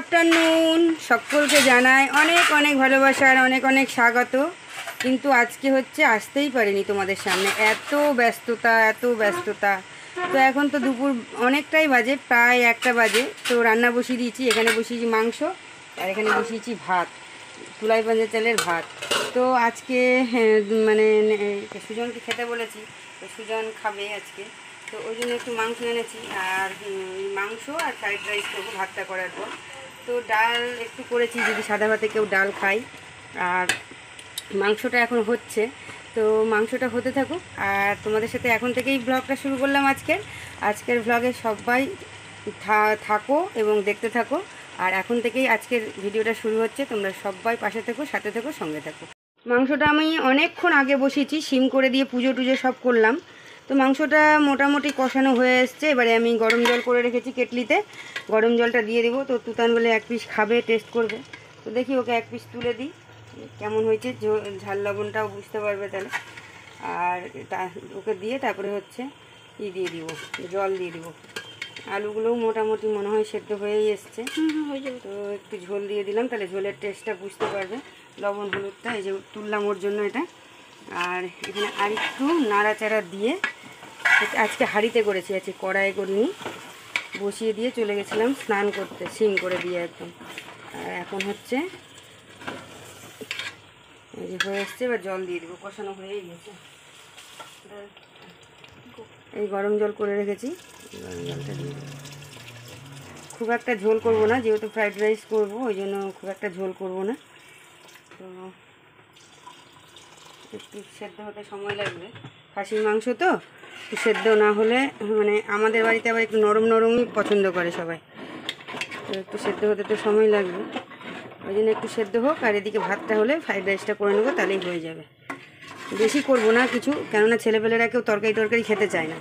Afternoon সকলকে জানাই অনেক অনেক ভালোবাসা আর অনেক অনেক স্বাগত। কিন্তু আজকে হচ্ছে আসতেই পারিনি তোমাদের সামনে, এত ব্যস্ততা। তো এখন তো দুপুর অনেকটাই বাজে, প্রায় 1টা বাজে। তো রান্না বসিয়ে দিয়েছি, এখানে বসিয়েছি মাংস আর এখানে বসিয়েছি ভাত, তুলাই পাঞ্জা চালের ভাত। তো আজকে মানে সুজনকে খেতে বলেছি, তো সুজন খাবে আজকে, তো ওই জন্য একটু মাংস এনেছি। আর মাংস আর ফ্রাইড রাইস করবো ভাতটা করার পর। তো ডাল একটু করেছি, যদি সাদা ভাতে কেউ ডাল খায়। আর মাংসটা এখন হচ্ছে, তো মাংসটা হতে থাকুক। আর তোমাদের সাথে এখন থেকেই ব্লগটা শুরু করলাম আজকের ব্লগে। সবাই থাকো এবং দেখতে থাকো। আর এখন থেকেই আজকের ভিডিওটা শুরু হচ্ছে, তোমরা সবাই পাশে থেকো, সাথে থেকো, সঙ্গে থাকো। মাংসটা আমি অনেকক্ষণ আগে বসিয়েছি, সিম করে দিয়ে পুজো টুজো সব করলাম। তো মাংসটা মোটামুটি কষানো হয়ে এসছে। এবারে আমি গরম জল করে রেখেছি কেটলিতে, গরম জলটা দিয়ে দেবো। তো তুতান বলে 1 পিস খাবে, টেস্ট করবে। তো দেখি ওকে 1 পিস তুলে দিই, কেমন হয়েছে, ঝাল লবণটাও বুঝতে পারবে তাহলে। আর ওকে দিয়ে তারপরে হচ্ছে দিয়ে দিব, জল দিয়ে দিব। আলুগুলোও মোটামুটি মনে হয় সেদ্ধ হয়েই এসছে। তো একটু ঝোল দিয়ে দিলাম, তাহলে ঝোলের টেস্টটা বুঝতে পারবে। লবণ হলুদটা এই যে তুললাম ওর জন্য এটা। আর এখানে আরেকটু নাড়াচাড়া দিয়ে, আজকে হাঁড়িতে করেছি, আজকে কড়াইয়ে করিনি, বসিয়ে দিয়ে চলে গেছিলাম স্নান করতে, সিম করে দিয়ে একদম। আর এখন হচ্ছে এই যে হয়ে এসছে, এবার জল দিয়ে দেবো, কষানো হয়েই গেছে। এই গরম জল করে রেখেছি, গরম জলটা দিয়ে দেবো। খুব একটা ঝোল করব না, যেহেতু ফ্রাইড রাইস করবো, ওই জন্য খুব একটা ঝোল করব না। তো একটু সেদ্ধ হতে সময় লাগবে, খাসির মাংস তো সেদ্ধ না হলে, মানে আমাদের বাড়িতে আবার একটু নরম নরমই পছন্দ করে সবাই, তো একটু সেদ্ধ হতে তো সময় লাগবে। ওই জন্য একটু সেদ্ধ হোক। আর এদিকে ভাতটা হলে ফ্রাইড রাইসটা করে নেবো, তাহলেই হয়ে যাবে। বেশি করবো না কিছু, কেননা ছেলেপেলেরা কেউ তরকারি খেতে চায় না।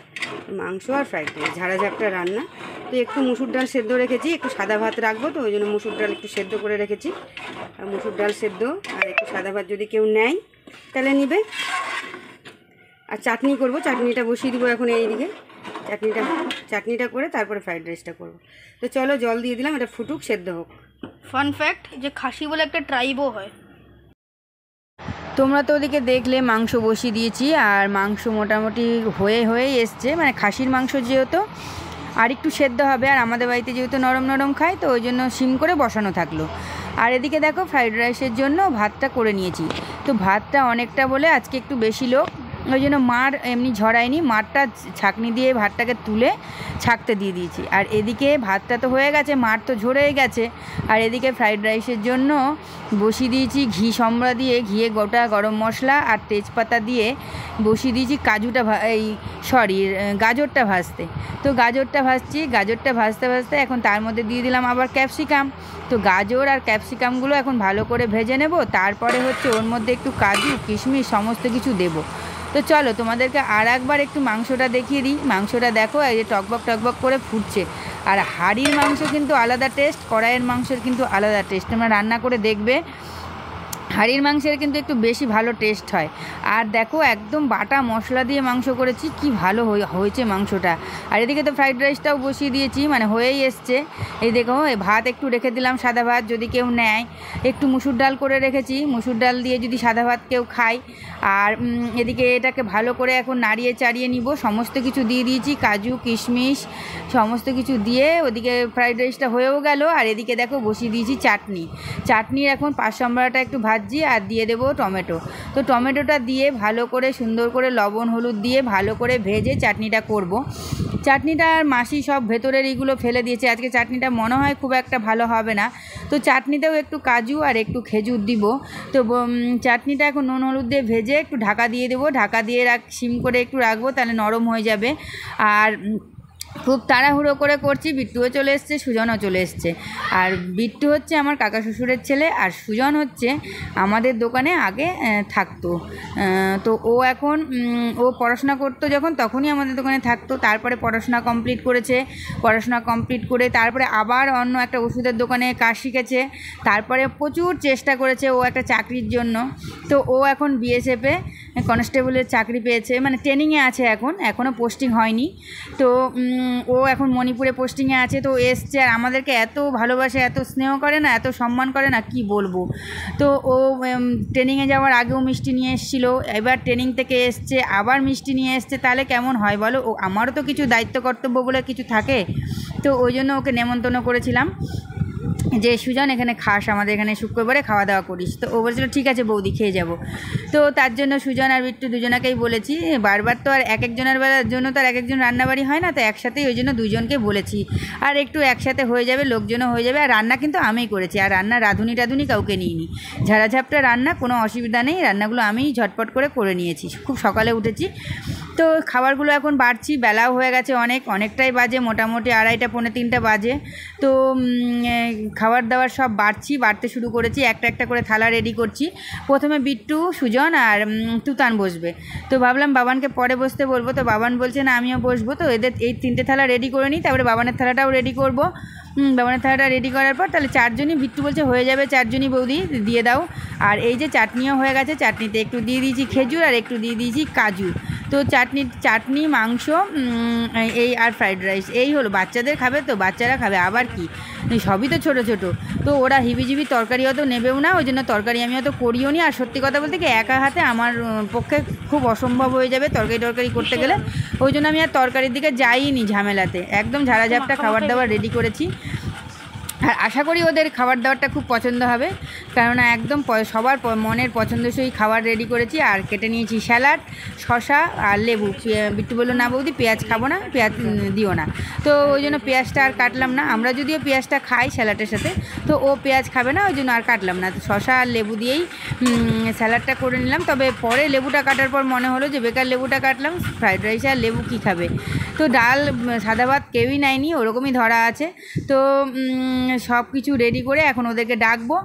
মাংস আর ফ্রাইড রাইস ঝাড়া রান্না। তো একটু মুসুর ডাল সেদ্ধ রেখেছি, একটু সাদা ভাত রাখবো, তো ওই জন্য মুসুর ডাল একটু সেদ্ধ করে রেখেছি। আর মুসুর ডাল সেদ্ধ আর একটু সাদা ভাত যদি কেউ নেয় তাহলে নিবে। আর চাটনি করব, চাটনিটা বসিয়ে দিব এখন এইদিকে। চাটনিটা করে তারপরে ফ্রাইড রাইসটা করব। তো চলো জল দিয়ে দিলাম, এটা ফুটুক, সেদ্ধ হোক। ফান ফ্যাক্ট, যে খাসি বলে একটা ট্রাইবও হয়। তোমরা তো ওদিকে দেখলে মাংস বসিয়ে দিয়েছি, আর মাংস মোটামুটি হয়ে এসছে, মানে খাসির মাংস যেহেতু আর একটু সেদ্ধ হবে। আর আমাদের বাড়িতে যেহেতু নরম নরম খায়, তো ওই জন্য সিম করে বসানো থাকলো। আর এদিকে দেখো ফ্রাইড রাইসের জন্য ভাতটা করে নিয়েছি। তো ভাতটা অনেকটা বলে আজকে একটু বেশি লোক, ওই জন্য মাড় এমনি ঝরায়নি, মাড়টা ছাঁকনি দিয়ে ভাতটাকে তুলে ছাঁকতে দিয়ে দিয়েছি। আর এদিকে ভাতটা তো হয়ে গেছে, মাড় তো ঝরেই গেছে। আর এদিকে ফ্রাইড রাইসের জন্য বসিয়ে দিয়েছি ঘি সম্বরা দিয়ে, ঘিয়ে গোটা গরম মশলা আর তেজপাতা দিয়ে বসিয়ে দিয়েছি গাজরটা ভাজতে। তো গাজরটা ভাজতে এখন তার মধ্যে দিয়ে দিলাম আবার ক্যাপসিকাম। তো গাজর আর ক্যাপসিকামগুলো এখন ভালো করে ভেজে নেব। তারপরে হচ্ছে ওর মধ্যে একটু কাজু কিশমিশ সমস্ত কিছু দেবো। তো চলো তোমাদেরকে আর একবার একটু মাংসটা দেখিয়ে দিই। মাংসটা দেখো, এই যে টকবক করে ফুটছে। আর হাঁড়ির মাংস কিন্তু আলাদা টেস্ট, কড়াইয়ের মাংসের কিন্তু আলাদা টেস্ট। তোমরা রান্না করে দেখবে, হাঁড়ির মাংসের কিন্তু একটু বেশি ভালো টেস্ট হয়। আর দেখো একদম বাটা মশলা দিয়ে মাংস করেছি, কি ভালো হয়েছে মাংসটা। আর এদিকে তো ফ্রাইড রাইসটাও বসিয়ে দিয়েছি, মানে হয়েই এসছে। এই দেখো এই ভাত একটু রেখে দিলাম, সাদা ভাত যদি কেউ নেয়। একটু মুসুর ডাল করে রেখেছি, মুসুর ডাল দিয়ে যদি সাদা ভাত কেউ খায়। আর এদিকে এটাকে ভালো করে এখন নাড়িয়ে চাড়িয়ে নিব। সমস্ত কিছু দিয়ে দিয়েছি, কাজু কিশমিশ সমস্ত কিছু দিয়ে। ওদিকে ফ্রাইড রাইসটা হয়েও গেল। আর এদিকে দেখো বসিয়ে দিয়েছি চাটনির এখন 5 সম্বরাটা একটু ভাজছি, আর দিয়ে দেবো টমেটো। তো টমেটোটা দিয়ে ভালো করে সুন্দর করে লবণ হলুদ দিয়ে ভালো করে ভেজে চাটনিটা করব। চাটনিটা আর মাসি সব ভেতরের এইগুলো ফেলে দিয়েছে, আজকে চাটনিটা মনে হয় খুব একটা ভালো হবে না। তো চাটনিতেও একটু কাজু আর একটু খেজুর দিব। তো চাটনিটা এখন নুন হলুদ দিয়ে ভেজে একটু ঢাকা দিয়ে দেবো, ঢাকা দিয়ে সিম করে একটু রাখবো, তাহলে নরম হয়ে যাবে। আর খুব তাড়াহুড়ো করে করছি, বিট্টুও চলে এসছে, সুজনও চলে এসছে। আর বিট্টু হচ্ছে আমার কাকা শ্বশুরের ছেলে, আর সুজন হচ্ছে আমাদের দোকানে আগে থাকতো। তো ও এখন পড়াশোনা করতো যখন, তখনই আমাদের দোকানে থাকতো। তারপরে পড়াশোনা কমপ্লিট করেছে, পড়াশোনা কমপ্লিট করে তারপরে আবার অন্য একটা ওষুধের দোকানে কাজ শিখেছে। তারপরে প্রচুর চেষ্টা করেছে ও একটা চাকরির জন্য। তো ও এখন বিএসএফে কনস্টেবলের চাকরি পেয়েছে, মানে ট্রেনিংয়ে আছে এখনও পোস্টিং হয়নি। তো ও এখন মণিপুরে পোস্টিংয়ে আছে। তো এসছে আর আমাদেরকে এত ভালোবাসে, এত স্নেহ করে না, এত সম্মান করে না, কি বলবো। তো ও ট্রেনিংয়ে যাওয়ার আগেও মিষ্টি নিয়ে এসেছিলো, এবার ট্রেনিং থেকে এসছে আবার মিষ্টি নিয়ে এসছে, তাহলে কেমন হয় বলো। ও আমারও তো কিছু দায়িত্ব কর্তব্য বলে কিছু থাকে, তো ওই জন্য ওকে নেমন্তন্ন করেছিলাম যে সুজন এখানে খাস, আমাদের এখানে শুক্রবারে খাওয়া দাওয়া করিস। তো ও বলছিল ঠিক আছে বৌদি, খেয়ে যাব। তো তার জন্য সুজন আর বিট্টু দুজনাকেই বলেছি, বারবার তো আর এক একজনের জন্য তো আর এক একজন রান্নাবাড়ি হয় না, তো একসাথেই ওই জন্য দুজনকে বলেছি। আর একটু একসাথে হয়ে যাবে, লোকজনও হয়ে যাবে। আর রান্না কিন্তু আমিই করেছি, আর রান্না রাঁধুনি কাউকে নিইনি। ঝাড়াঝাপটা রান্না, কোনো অসুবিধা নেই, রান্নাগুলো আমিই ঝটপট করে নিয়েছি। খুব সকালে উঠেছি। তো খাবারগুলো এখন বাড়ছি, বেলাও হয়ে গেছে অনেকটাই বাজে, মোটামুটি 2:30 পৌনে 3টা বাজে। তো খাবার দাবার সব বাড়তে শুরু করেছি, একটা করে থালা রেডি করছি। প্রথমে বিট্টু, সুজন আর তুতান বসবে। তো ভাবলাম বাবানকে পরে বসতে বলবো, তো বাবান বলছে না আমিও বসবো। তো এদের এই 3টে থালা রেডি করে নিই, তারপরে বাবানের থালাটাও রেডি করব। বাবানের থালাটা রেডি করার পর তাহলে 4 জনই, বিট্টু বলছে হয়ে যাবে 4 জনই বৌদি, দিয়ে দাও। আর এই যে চাটনিও হয়ে গেছে, চাটনিতে একটু দিয়ে দিয়েছি খেজুর আর একটু দিয়ে দিয়েছি কাজু। তো চাটনি, মাংস, এই আর ফ্রাইড রাইস, এই হলো। বাচ্চাদের খাবে, তো বাচ্চারা খাবে, আবার কি, সবই তো ছোটো। তো ওরা হিবিজিবি তরকারি অত নেবেও না, ওই জন্য তরকারি আমি অত করিও নি। আর সত্যি কথা বলতে কি, একা হাতে আমার পক্ষে খুব অসম্ভব হয়ে যাবে তরকারি করতে গেলে, ওই জন্য আমি আর তরকারির দিকে যাইনি ঝামেলাতে। একদম ঝাড়াঝাপটা খাবার দাবার রেডি করেছি। আর আশা করি ওদের খাবার দাবারটা খুব পছন্দ হবে, কেননা একদম সবার মনের পছন্দসই খাবার রেডি করেছি। আর কেটে নিয়েছি স্যালাড, শসা আর লেবু। বিট্টু বললো না বৌদি পেঁয়াজ খাবো না, পেঁয়াজ দিও না। তো ওই জন্য পেঁয়াজটা আর কাটলাম না। আমরা যদিও পেঁয়াজটা খাই স্যালাডের সাথে, তো ও পেঁয়াজ খাবে না, ওই জন্য আর কাটলাম না। তো শসা আর লেবু দিয়েই স্যালাডটা করে নিলাম। তবে পরে লেবুটা কাটার পর মনে হলো যে বেকার লেবুটা কাটলাম, ফ্রাইড রাইসে আর লেবু কী খাবে। তো ডাল, সাদা ভাত কেউই নেয়নি, ওরকমই ধরা আছে। তো সব কিছু রেডি করে এখন ওদেরকে ডাকবো।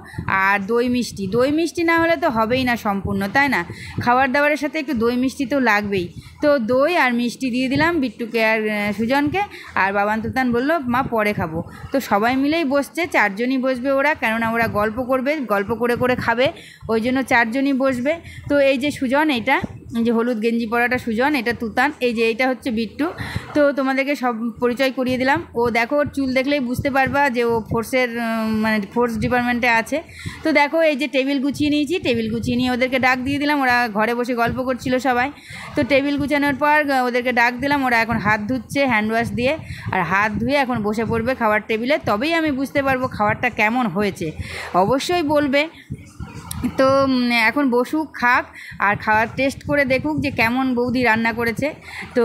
আর দই মিষ্টি না হলে তো হবেই না সম্পূর্ণ, তাই না? খাবার দাবারের সাথে একটু দই মিষ্টি তো লাগবেই। তো দই আর মিষ্টি দিয়ে দিলাম বিট্টুকে আর সুজনকে। আর বাবান তুতান বললো মা পরে খাবো। তো সবাই মিলেই বসছে, 4 জনই বসবে ওরা, কেননা ওরা গল্প করবে, গল্প করে খাবে, ওই জন্য 4 জনই বসবে। তো এই যে সুজন, এইটা যে হলুদ গেঞ্জি পরাটা সুজন, এটা তুতান, এই যে এইটা হচ্ছে বিট্টু। তো তোমাদেরকে সব পরিচয় করিয়ে দিলাম। ও দেখো, ওর চুল দেখলেই বুঝতে পারবা যে ও ফোর্স ডিপার্টমেন্টে আছে। তো দেখো এই যে টেবিল গুছিয়ে নিয়ে ওদেরকে ডাক দিয়ে দিলাম। ওরা ঘরে বসে গল্প করছিল সবাই। তো টেবিল গুছানোর পর ওদেরকে ডাক দিলাম। ওরা এখন হাত ধুচ্ছে হ্যান্ড ওয়াশ দিয়ে, আর হাত ধুয়ে এখন বসে পড়বে খাবার টেবিলে। তবেই আমি বুঝতে পারবো খাবারটা কেমন হয়েছে, অবশ্যই বলবে। তো এখন বসুক, খাক, আর খাওয়ার টেস্ট করে দেখুক যে কেমন বৌদি রান্না করেছে। তো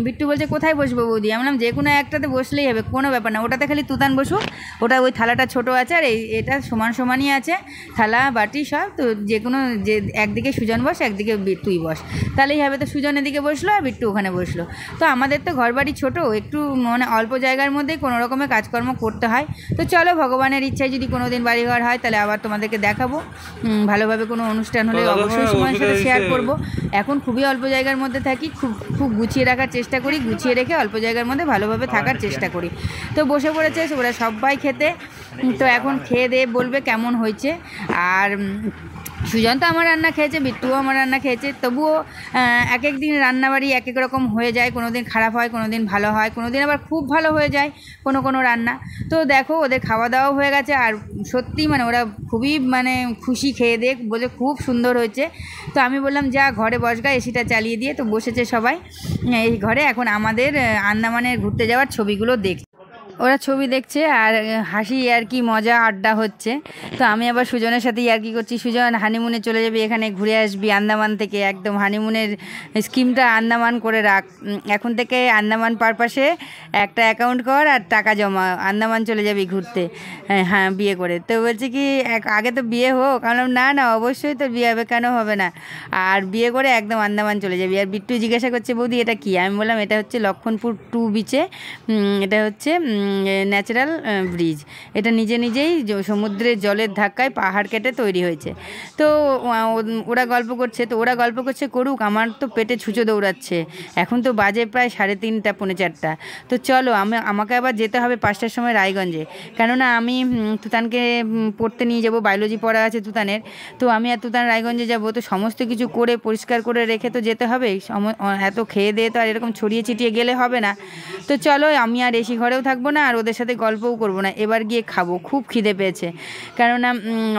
বিট্টু বলছে কোথায় বসবো বৌদি? আমি বললাম যে কোনো একটাতে বসলেই হবে, কোনো ব্যাপার না, ওটাতে খালি তুতান বসুক। ওটা ওই থালাটা ছোটো আছে, আর এটা সমানই আছে থালা বাটি সব। তো যে কোনো, যে একদিকে সুজন বস, একদিকে বিট্টুই বস, তাহলেই হবে। তো সুজন এদিকে বসলো আর বিট্টু ওখানে বসলো। তো আমাদের তো ঘর বাড়ি ছোটো, একটু মানে অল্প জায়গার মধ্যেই কোনো রকমের কাজকর্ম করতে হয়। তো চলো, ভগবানের ইচ্ছায় যদি কোনো দিন বাড়িঘর হয় তাহলে আবার তোমাদেরকে দেখাবো। ভালোভাবে কোনো অনুষ্ঠান হলে অবশ্যই সময়ের সাথে শেয়ার করব। এখন খুবই অল্প জায়গার মধ্যে থাকি, খুব গুছিয়ে রাখার চেষ্টা করি, গুছিয়ে রেখে অল্প জায়গার মধ্যে ভালোভাবে থাকার চেষ্টা করি। তো বসে পড়েছে ওরা সবাই খেতে। তো এখন খেয়ে দিয়ে বলবে কেমন হয়েছে। আর সুজন তো আমার রান্না খেয়েছে, বিট্টুও আমার রান্না খেয়েছে। তবুও এক এক দিন রান্নাবাড়ি এক এক রকম হয়ে যায়, কোনো দিন খারাপ হয়, কোনো দিন ভালো হয়, কোনো দিন আবার খুব ভালো হয়ে যায় কোনো রান্না। তো দেখো ওদের খাওয়া দাওয়াও হয়ে গেছে। আর সত্যি মানে ওরা খুবই খুশি, খেয়ে দিয়ে বলে খুব সুন্দর হয়েছে। তো আমি বললাম যা ঘরে বসগা, এসিটা চালিয়ে দিয়ে। তো বসেছে সবাই এই ঘরে। এখন আমাদের আন্দামানের ঘুরতে যাওয়ার ছবিগুলো দেখছে, ওরা ছবি দেখছে আর হাসি আর কি মজা আড্ডা হচ্ছে। তো আমি আবার সুজনের সাথে আর কি করছি, সুজন হানিমুনে চলে যাবি, এখানে ঘুরে আসবি আন্দামান থেকে, একদম হানিমুনের স্কিমটা আন্দামান করে রাখ, এখন থেকে আন্দামান পারপাসে একটা অ্যাকাউন্ট কর আর টাকা জমা, আন্দামান চলে যাবি ঘুরতে, হ্যাঁ বিয়ে করে। তো বলছে কি আগে তো বিয়ে হোক, কারণ না অবশ্যই তো বিয়ে হবে, কেন হবে না, আর বিয়ে করে একদম আন্দামান চলে যাবি। আর বিট্টু জিজ্ঞাসা করছে বৌদি এটা কি? আমি বললাম এটা হচ্ছে লক্ষণপুর 2 বিচে, এটা হচ্ছে ন্যাচারাল ব্রিজ। এটা নিজে নিজেই সমুদ্রের জলের ধাক্কায় পাহাড় কেটে তৈরি হয়েছে। তো ওরা গল্প করছে, তো ওরা গল্প করছে করুক, আমার তো পেটে ছুঁচো দৌড়াচ্ছে। এখন তো বাজে প্রায় 3:30 পৌনে 4টা। তো চলো আমাকে আবার যেতে হবে 5টার সময় রায়গঞ্জে, কেননা আমি তুতানকে পড়তে নিয়ে যাব, বায়োলজি পড়া আছে তুতানের। তো আমি আর তুতান রায়গঞ্জে যাব, তো সমস্ত কিছু করে পরিষ্কার করে রেখে তো যেতে হবে। এত খেয়ে দিয়ে তো আর এরকম ছড়িয়ে ছিটিয়ে গেলে হবে না। তো চলো, আমি আর এসি ঘরেও থাকবো না, আর ওদের সাথে গল্পও করবো না, এবার গিয়ে খাবো। খুব খিদে পেয়েছে, কেননা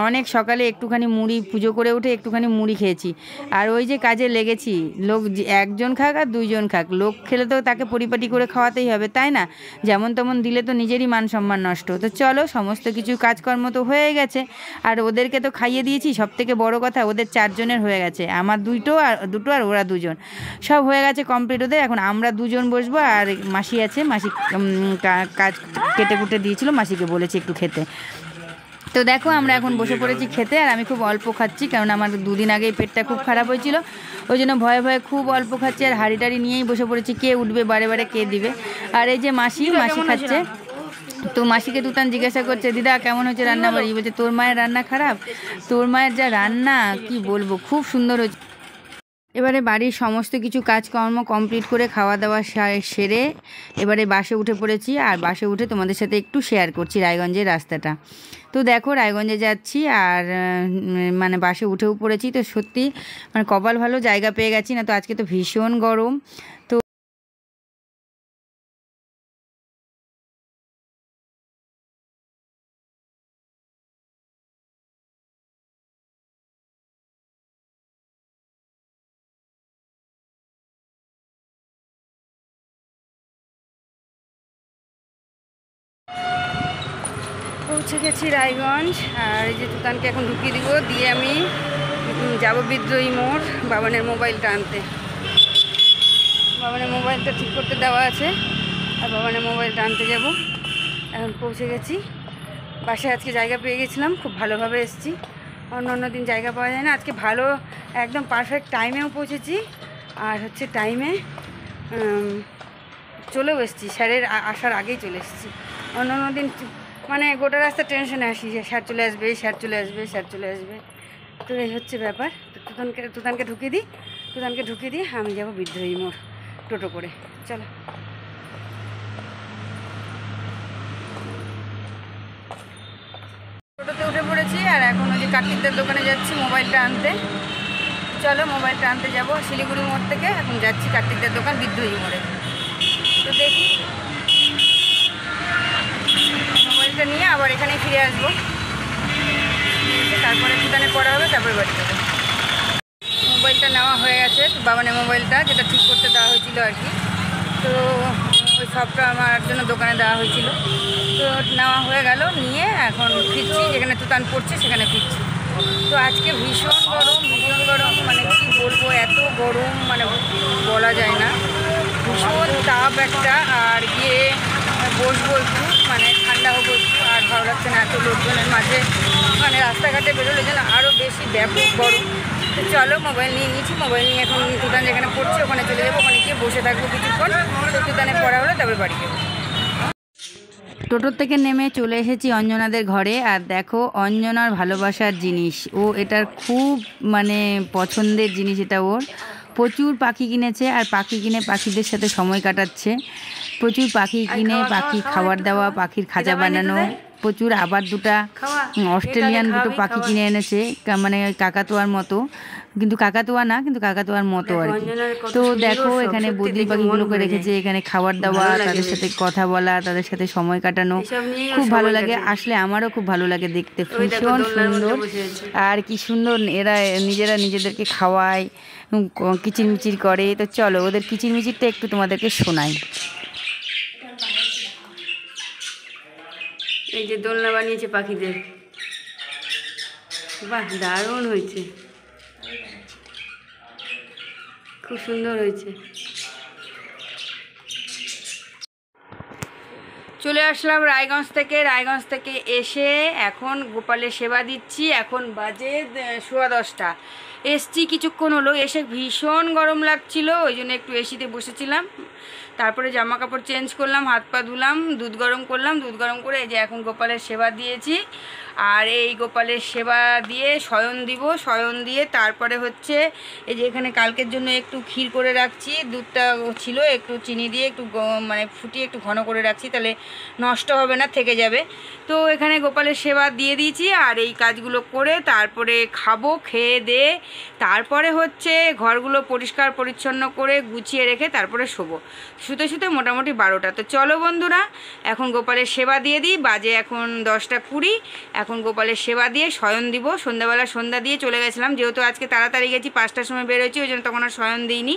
অনেক সকালে একটুখানি মুড়ি পুজো করে উঠে একটুখানি মুড়ি খেয়েছি। আর ওই যে কাজে লেগেছি, লোক একজন খাক আর 2জন খাক, লোক খেলে তো তাকে পরিপাটি করে খাওয়াতেই হবে, তাই না? যেমন তেমন দিলে তো নিজেরই মান সম্মান নষ্ট। তো চলো, সমস্ত কিছু কাজকর্ম তো হয়ে গেছে, আর ওদেরকে তো খাইয়ে দিয়েছি। সব থেকে বড় কথা, ওদের 4জনের হয়ে গেছে, আমার দুটো আর ওরা 2জন, সব হয়ে গেছে কমপ্লিট ওদের। এখন আমরা 2জন বসবো, আর মাসি আছে, মাসি কাজ কেটে কুটে দিয়েছিল, মাসিকে বলেছি একটু খেতে। তো দেখো, আমরা এখন বসে পড়েছি খেতে, আর আমি খুব অল্প খাচ্ছি, কারণ আমার 2 দিন আগেই পেটটা খুব খারাপ হয়েছিল, ওই জন্য ভয়ে ভয়ে খুব অল্প খাচ্ছি। আর হাঁড়ি টাড়ি নিয়েই বসে পড়েছি, কে উঠবে বারে বারে, কে দিবে। আর এই যে মাসি খাচ্ছে। তো মাসিকে তুতান জিজ্ঞাসা করছে, দিদা কেমন হয়েছে রান্না বাড়ি? বলছে, তোর মায়ের রান্না খারাপ? তোর মায়ের যা রান্না কি বলবো, খুব সুন্দর হয়েছে। এবারে বাড়ির সমস্ত কিছু কাজকর্ম কমপ্লিট করে খাওয়া দাওয়া সেরে এবারে বাসে উঠে পড়েছি, আর বাসে উঠে তোমাদের সাথে একটু শেয়ার করছি রায়গঞ্জের রাস্তাটা। তো দেখো, রায়গঞ্জে যাচ্ছি, আর মানে বাসে উঠেও পড়েছি। তো সত্যি মানে কপাল ভালো, জায়গা পেয়ে গেছি, না তো আজকে তো ভীষণ গরম। তো পৌঁছে গেছি রায়গঞ্জ, আর এই যে তুতানকে এখন ঢুকিয়ে দিব, দিয়ে আমি যাব বিদ্রোহী মোড় বাবানের মোবাইলটা আনতে। বাবানের মোবাইলটা ঠিক করতে দেওয়া আছে, আর বাবানের মোবাইলটা আনতে যাব। এখন পৌঁছে গেছি বাসায়। আজকে জায়গা পেয়ে গেছিলাম, খুব ভালোভাবে এসেছি, অন্য দিন জায়গা পাওয়া যায় না। আজকে ভালো একদম পারফেক্ট টাইমেও পৌঁছেছি, আর হচ্ছে টাইমে চলেও এসেছি, স্যারের আসার আগেই চলে এসেছি। অন্য দিন মানে গোটা রাস্তা টেনশনে আসি যে স্যার চলে আসবে, স্যার চলে আসবে, স্যার চলে আসবে। তো এই হচ্ছে ব্যাপার। তো তুতানকে ঢুকিয়ে দিই, আমি যাব বিদ্রোহী মোড় টোটো করে। চলো, টোটোতে উঠে পড়েছি, আর এখন ওই যে কার্তিকদের দোকানে যাচ্ছি মোবাইলটা আনতে। চলো, মোবাইলটা আনতে যাব শিলিগুড়ি মোড় থেকে, এখন যাচ্ছি কার্তিকদের দোকান বিদ্রোহী মোড়ে। তো দেখি, মোবাইলটা নিয়ে আবার এখানেই ফিরে আসবো, তারপরে তুতানে পড়া হবে, তারপরে বাড়ি যাবো। মোবাইলটা নেওয়া হয়ে গেছে, বাবানের মোবাইলটা, যেটা ঠিক করতে দেওয়া হয়েছিল আর কি। তো ওই সবটা আমার জন্য দোকানে দেওয়া হয়েছিল, তো নেওয়া হয়ে গেল, নিয়ে এখন ফিরছি, যেখানে তুতান পড়ছে সেখানে ফিরছি। তো আজকে ভীষণ গরম, মানে কি বলবো, এত গরম মানে বলা যায় না, ভীষণ তাপ একটা। আর গিয়ে বসবো একটু, মানে ঠান্ডা হবো একটু, আর ভালো লাগছে না এত লোকজনের মাঝে, মানে রাস্তাঘাটে বেরোলে যেন আরও বেশি ব্যাপক গরম। তো চলো, মোবাইল নিয়ে নিয়েছি, মোবাইল নিয়ে এখন তুতান যেখানে পড়ছে ওখানে চলে যাবো, ওখানে গিয়ে বসে থাকবো কিছুক্ষণ। তো তুতানে পড়া হলে তারপরে বাড়ি যাবো। টোটোর থেকে নেমে চলে এসেছি অঞ্জনাদের ঘরে, আর দেখো অঞ্জনার ভালোবাসার জিনিস, ও এটার খুব মানে পছন্দের জিনিস এটা ওর। প্রচুর পাখি কিনেছে, আর পাখি কিনে পাখিদের সাথে সময় কাটাচ্ছে। প্রচুর পাখি কিনে পাখি খাবার দেওয়া, পাখির খাঁচা বানানো, প্রচুর। আবার 2টা অস্ট্রেলিয়ান পাখি কিনে এনেছে, মানে কাকাতুয়ার মতো, কিন্তু কাকাতুয়ার মতো আর কি। তো দেখো, এখানে বদ্রি পাখিগুলোকে রেখেছে, এখানে খাবার দেওয়া, তাদের সাথে কথা বলা, তাদের সাথে সময় কাটানো খুব ভালো লাগে। আসলে আমারও খুব ভালো লাগে দেখতে, ভীষণ সুন্দর। আর কি সুন্দর এরা নিজেরা নিজেদেরকে খাওয়ায়, কিচিরমিচির করে। তো চলো, ওদের কিচিরমিচিরটা একটু তোমাদেরকে শোনাই। এই যে দোলনা বানিয়েছে পাখিদের, বাহ, দারুণ হয়েছে, খুব সুন্দর হয়েছে। চলে আসলাম রায়গঞ্জ থেকে এসে এখন গোপালের সেবা দিচ্ছি। এখন বাজে 10:15। এসছি কিছুক্ষণ হলো, এসে ভীষণ গরম লাগছিল, ওই জন্য একটু এসিতে বসেছিলাম। তারপরে জামা কাপড় চেঞ্জ করলাম, হাত পা ধুলাম, দুধ গরম করলাম, দুধ গরম করে এই যে এখন গোপালের সেবা দিয়েছি। আর এই গোপালের সেবা দিয়ে শয়ন দিব, শয়ন দিয়ে তারপরে হচ্ছে এই যে এখানে কালকের জন্য একটু ক্ষীর করে রাখছি, দুধটা ছিল একটু চিনি দিয়ে একটু মানে ফুটিয়ে একটু ঘন করে রাখছি, তাহলে নষ্ট হবে না, থেকে যাবে। তো এখানে গোপালের সেবা দিয়ে দিয়েছি, আর এই কাজগুলো করে তারপরে খাবো, খেয়ে দিয়ে তারপরে হচ্ছে ঘরগুলো পরিষ্কার পরিচ্ছন্ন করে গুছিয়ে রেখে তারপরে শোবো। শুতে শুতে মোটামুটি 12টা। তো চলো বন্ধুরা, এখন গোপালের সেবা দিয়ে দিই, বাজে এখন 10টা 20। এখন গোপালের সেবা দিয়ে শয়ন দিব। সন্ধ্যাবেলা সন্ধ্যা দিয়ে চলে গেছিলাম, যেহেতু আজকে তাড়াতাড়ি গেছি, 5টার সময় বেরোচ্ছি, ওই জন্য তখন আর শয়ন দিইনি,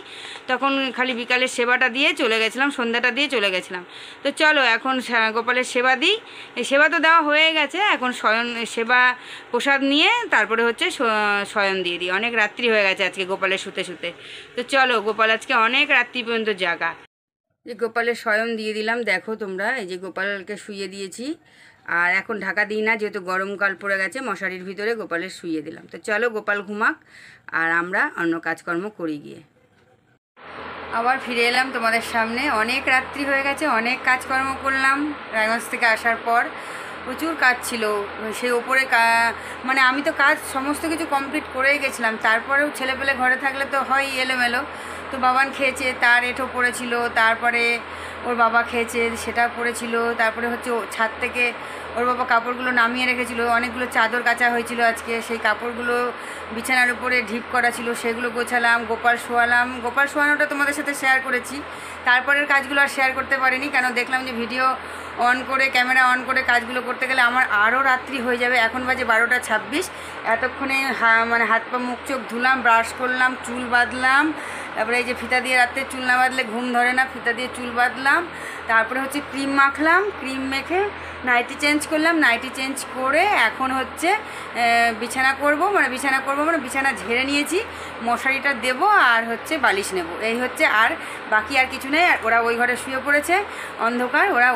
তখন খালি বিকালের সেবাটা দিয়ে চলে গেছিলাম, সন্ধ্যাটা দিয়ে চলে গেছিলাম। তো চলো এখন গোপালের সেবা দিই। এই সেবা তো দেওয়া হয়ে গেছে, এখন শয়ন সেবা প্রসাদ নিয়ে তারপরে হচ্ছে শয়ন দিয়ে দিই। অনেক রাত্রি হয়ে গেছে আজকে গোপালের শুতে শুতে। তো চলো, গোপাল আজকে অনেক রাত্রি পর্যন্ত জাগা। যে গোপালের শয়ন দিয়ে দিলাম, দেখো তোমরা, এই যে গোপালকে শুইয়ে দিয়েছি। আর এখন ঢাকা দিই না, যেহেতু গরমকাল পড়ে গেছে, মশারির ভিতরে গোপালের শুইয়ে দিলাম। তো চলো গোপাল ঘুমাক, আর আমরা অন্য কাজকর্ম করি গিয়ে। আবার ফিরে এলাম তোমাদের সামনে। অনেক রাত্রি হয়ে গেছে, অনেক কাজকর্ম করলাম রায়গঞ্জ থেকে আসার পর। প্রচুর কাজ ছিল, সেই ওপরে মানে আমি তো কাজ সমস্ত কিছু কমপ্লিট করেই গেছিলাম, তারপরেও ছেলেপেলে ঘরে থাকলে তো হয় এলোমেলো। তো বাবান খেয়েছে, তার এঁঠো পড়েছিল, তারপরে ওর বাবা খেয়েছে, সেটা পড়েছিল। তারপরে হচ্ছে ছাদ থেকে ওর বাবা কাপড়গুলো নামিয়ে রেখেছিল, অনেকগুলো চাদর কাচা হয়েছিল আজকে, সেই কাপড়গুলো বিছানার উপরে ঢিপ করা ছিল, সেগুলো গোছালাম, গোপাল শোয়ালাম। গোপাল শোয়ানোটা তোমাদের সাথে শেয়ার করেছি, তারপরের কাজগুলো আর শেয়ার করতে পারিনি, কেন দেখলাম যে ভিডিও অন করে, ক্যামেরা অন করে কাজগুলো করতে গেলে আমার আরও রাত্রি হয়ে যাবে। এখন বাজে 12টা 26। এতক্ষণে মানে হাত পা মুখ চোখ ধুলাম, ব্রাশ করলাম, চুল বাঁধলাম, তারপরে এই যে ফিতা দিয়ে রাত্রে চুল না বাঁধলে ঘুম ধরে না, ফিতা দিয়ে চুল বাঁধলাম। তারপরে হচ্ছে ক্রিম মাখলাম, ক্রিম মেখে নাইটি চেঞ্জ করলাম, নাইটি চেঞ্জ করে এখন হচ্ছে বিছানা করব, মানে বিছানা ঝেড়ে নিয়েছি, মশারিটা দেবো আর হচ্ছে বালিশ নেব, এই হচ্ছে। আর বাকি আর কিছু নেই। আর ওরা ওই ঘরে শুয়ে পড়েছে, অন্ধকার, ওরা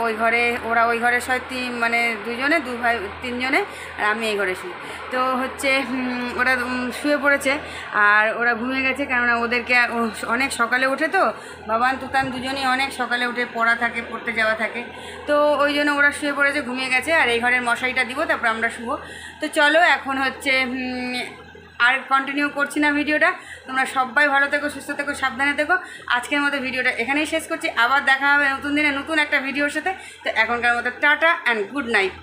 ওই ঘরে শয় মানে দুজনে, 2 ভাই 3 জনে, আর আমি এই ঘরে শুই। তো হচ্ছে ওরা শুয়ে পড়েছে, আর ওরা ঘুমিয়ে গেছে, কেননা ওদেরকে অনেক সকালে ওঠে, তো বাবান তুতান দুজনেই অনেক সকালে উঠে পড়া থাকে, পড়তে যাওয়া থাকে, তো ওই জন্য ওরা শুয়ে পড়েছে, ঘুমিয়ে গেছে। আর এই ঘরের মশারিটা দিব, তারপর আমরা শুবো। তো চলো এখন হচ্ছে আর কন্টিনিউ করছি না ভিডিওটা। তোমরা সবাই ভালো থেকো, সুস্থ থেকো, সাবধানে থেকো। আজকের মতো ভিডিওটা এখানেই শেষ করছি, আবার দেখা হবে নতুন দিনে নতুন একটা ভিডিওর সাথে। তো এখনকার মতো টাটা অ্যান্ড গুড নাইট।